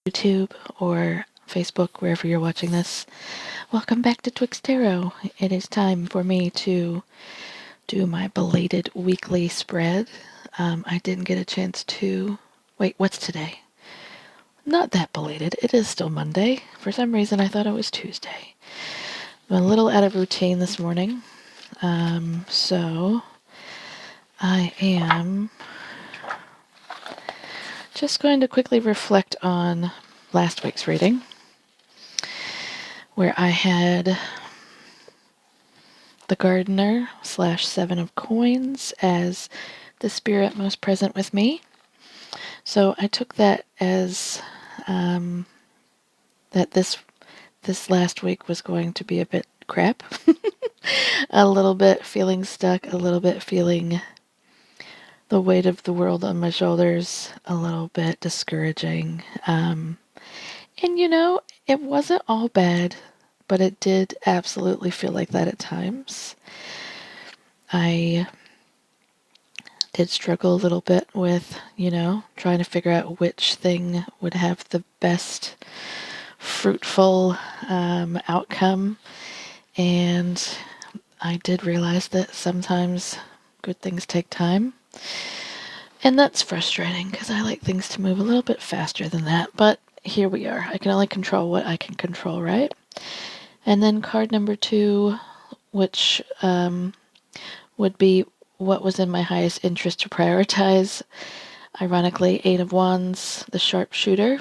YouTube or Facebook, wherever you're watching this. Welcome back to Twixt Tarot. It is time for me to do my belated weekly spread. I didn't get a chance to... Wait, what's today? Not that belated. It is still Monday. For some reason, I thought it was Tuesday. I'm a little out of routine this morning. So I am just going to quickly reflect on last week's reading, where I had the gardener / Seven of Coins as the spirit most present with me. So I took that as that this last week was going to be a bit crap. A little bit feeling stuck, a little bit feeling the weight of the world on my shoulders, a little bit discouraging. And it wasn't all bad, but it did absolutely feel like that at times. I did struggle a little bit with, trying to figure out which thing would have the best fruitful outcome. And I did realize that sometimes good things take time. And that's frustrating because I like things to move a little bit faster than that. But here we are. I can only control what I can control, right? And then card number 2, which would be what was in my highest interest to prioritize. Ironically, 8 of Wands, the sharpshooter,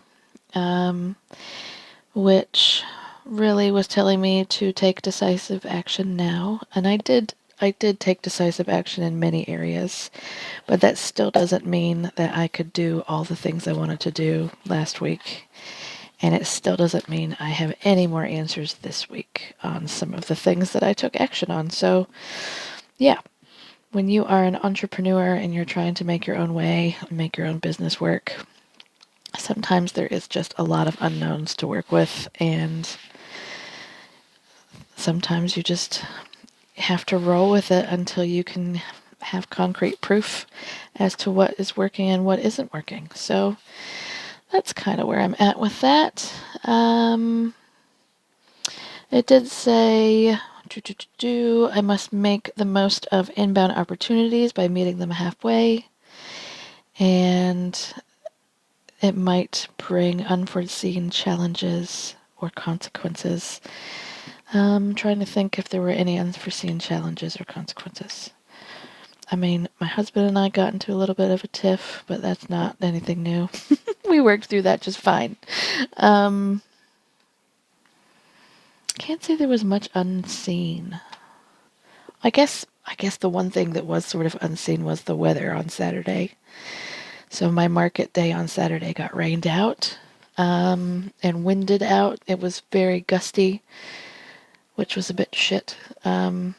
which really was telling me to take decisive action now. And I did take decisive action in many areas, but that still doesn't mean that I could do all the things I wanted to do last week. And it still doesn't mean I have any more answers this week on some of the things that I took action on. So, yeah, when you are an entrepreneur and you're trying to make your own way, make your own business work, sometimes there is just a lot of unknowns to work with, and sometimes you just have to roll with it until you can have concrete proof as to what is working and what isn't working. So that's kind of where I'm at with that. It did say, I must make the most of inbound opportunities by meeting them halfway, and it might bring unforeseen challenges or consequences. I'm trying to think if there were any unforeseen challenges or consequences. I mean, my husband and I got into a little bit of a tiff, but that's not anything new. We worked through that just fine. Can't say there was much unseen. I guess the one thing that was sort of unseen was the weather on Saturday. So my market day on Saturday got rained out and winded out. It was very gusty, which was a bit shit. And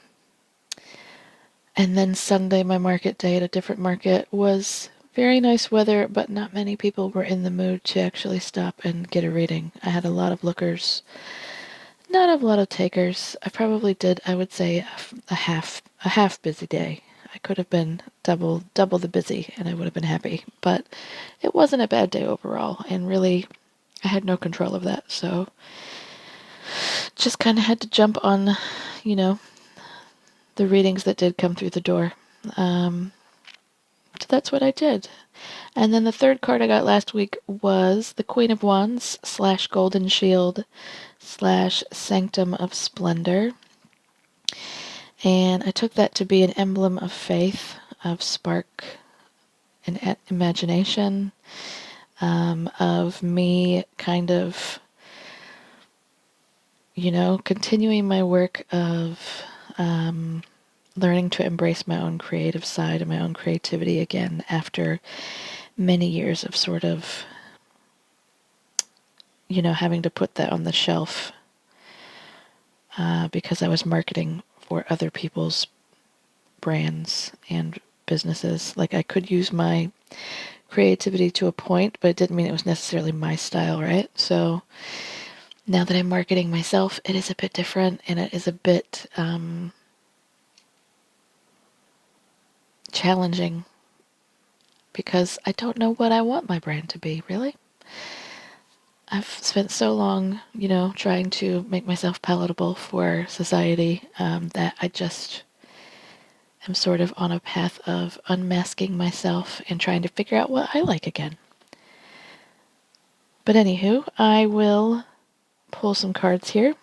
then Sunday, my market day at a different market, was very nice weather, but not many people were in the mood to actually stop and get a reading. I had a lot of lookers, not a lot of takers. I probably did, I would say, a half busy day. I could have been double the busy, and I would have been happy. But it wasn't a bad day overall, and really, I had no control of that. So just kind of had to jump on, the readings that did come through the door. So that's what I did. And then the third card I got last week was the Queen of Wands / Golden Shield / Sanctum of Splendor. And I took that to be an emblem of faith, of spark and imagination, of me kind of, continuing my work of learning to embrace my own creative side and my own creativity again after many years of sort of, having to put that on the shelf because I was marketing for other people's brands and businesses. Like, I could use my creativity to a point, but it didn't mean it was necessarily my style, right? So now that I'm marketing myself, it is a bit different, and it is a bit challenging because I don't know what I want my brand to be, really. I've spent so long, trying to make myself palatable for society, that I just am sort of on a path of unmasking myself and trying to figure out what I like again. But anywho, I will pull some cards here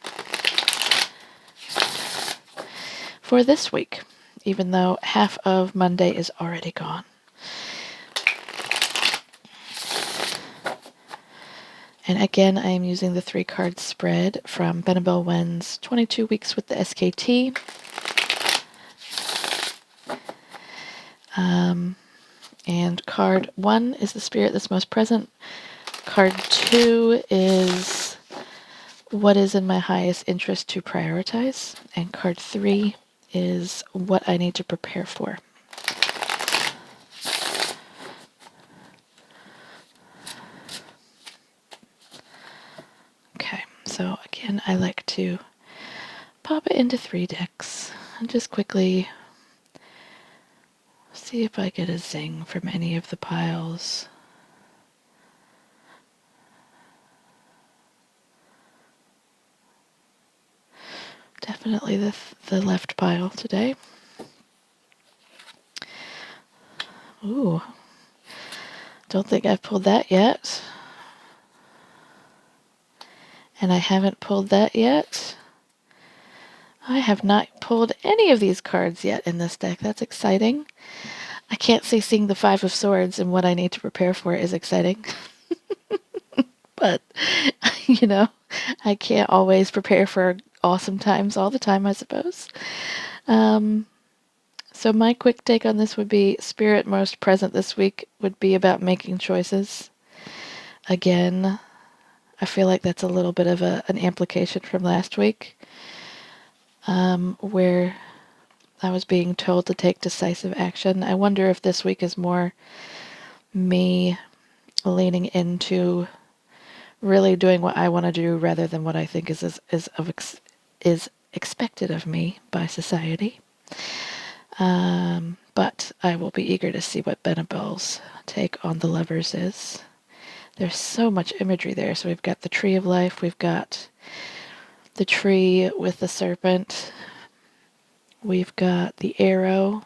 for this week, even though half of Monday is already gone. And again, I am using the 3-card spread from Benebell Wen's 22 Weeks with the SKT. And card 1 is the spirit that's most present. Card 2 is what is in my highest interest to prioritize. And card 3 is what I need to prepare for. Okay, so again, I like to pop it into 3 decks and just quickly see if I get a zing from any of the piles. Definitely the left pile today. Ooh, don't think I've pulled that yet. And I haven't pulled that yet. I have not pulled any of these cards yet in this deck. That's exciting. I can't say seeing the 5 of Swords and what I need to prepare for is exciting. But, I can't always prepare for awesome times all the time, I suppose. So my quick take on this would be spirit most present this week would be about making choices. Again, I feel like that's a little bit of an amplification from last week, where I was being told to take decisive action. I wonder if this week is more me leaning into really doing what I want to do rather than what I think is expected of me by society. But I will be eager to see what Benebell's take on the Lovers is. There's so much imagery there. So we've got the Tree of Life, we've got the tree with the serpent, we've got the arrow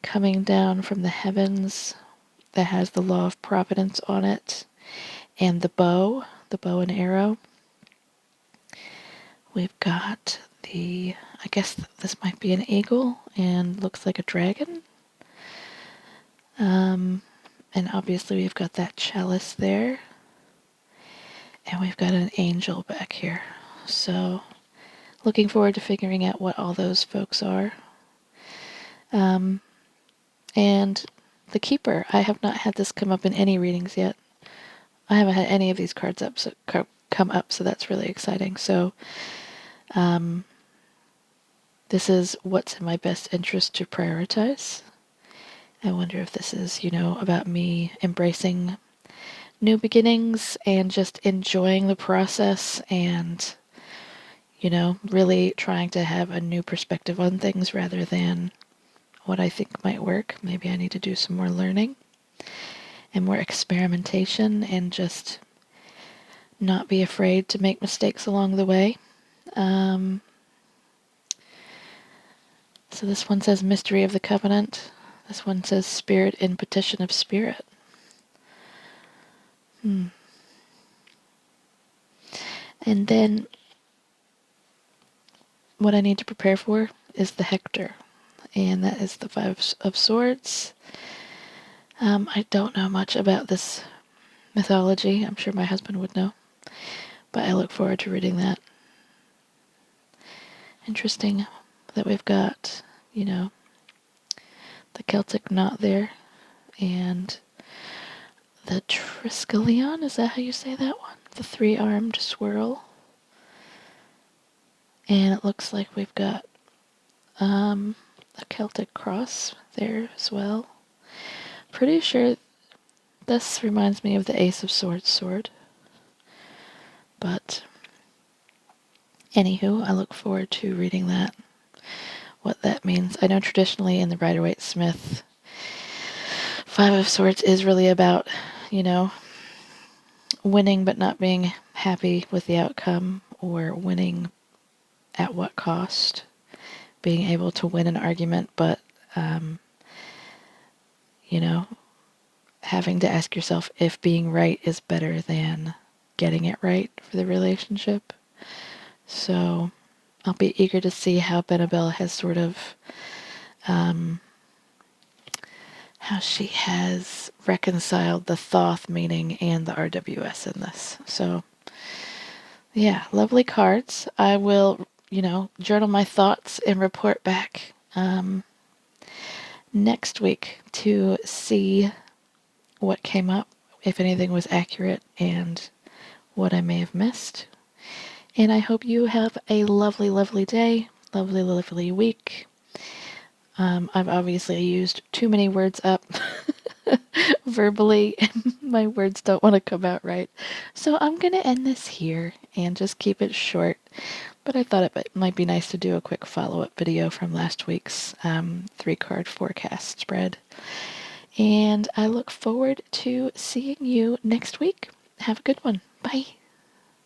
coming down from the heavens that has the law of providence on it, and the bow and arrow. We've got I guess this might be an eagle and looks like a dragon. And obviously we've got that chalice there. And we've got an angel back here. So looking forward to figuring out what all those folks are. And the Keeper. I have not had this come up in any readings yet. I haven't had any of these cards come up, so that's really exciting. So this is what's in my best interest to prioritize. I wonder if this is, about me embracing new beginnings and just enjoying the process and, really trying to have a new perspective on things rather than what I think might work. Maybe I need to do some more learning and more experimentation and just not be afraid to make mistakes along the way. So this one says Mystery of the Covenant. This one says Spirit in Petition of Spirit. And then what I need to prepare for is the Hector. And that is the 5 of Swords. I don't know much about this mythology. I'm sure my husband would know. But I look forward to reading that. Interesting that we've got, the Celtic knot there. And the Triskelion, is that how you say that one? The 3-armed swirl. And it looks like we've got a Celtic cross there as well. Pretty sure this reminds me of the Ace of Swords sword. But anywho, I look forward to reading that, what that means. I know traditionally in the Rider-Waite-Smith, 5 of Swords is really about, winning but not being happy with the outcome, or winning at what cost. Being able to win an argument, but, you know, having to ask yourself if being right is better than getting it right for the relationship. So I'll be eager to see how Benebell has sort of, how she has reconciled the Thoth meaning and the RWS in this. So yeah, lovely cards. I will, journal my thoughts and report back next week to see what came up, if anything was accurate, and what I may have missed. And I hope you have a lovely, lovely day, lovely, lovely week. I've obviously used too many words up verbally, and my words don't want to come out right. So I'm going to end this here and just keep it short. But I thought it might be nice to do a quick follow-up video from last week's 3-card forecast spread. And I look forward to seeing you next week. Have a good one. Bye.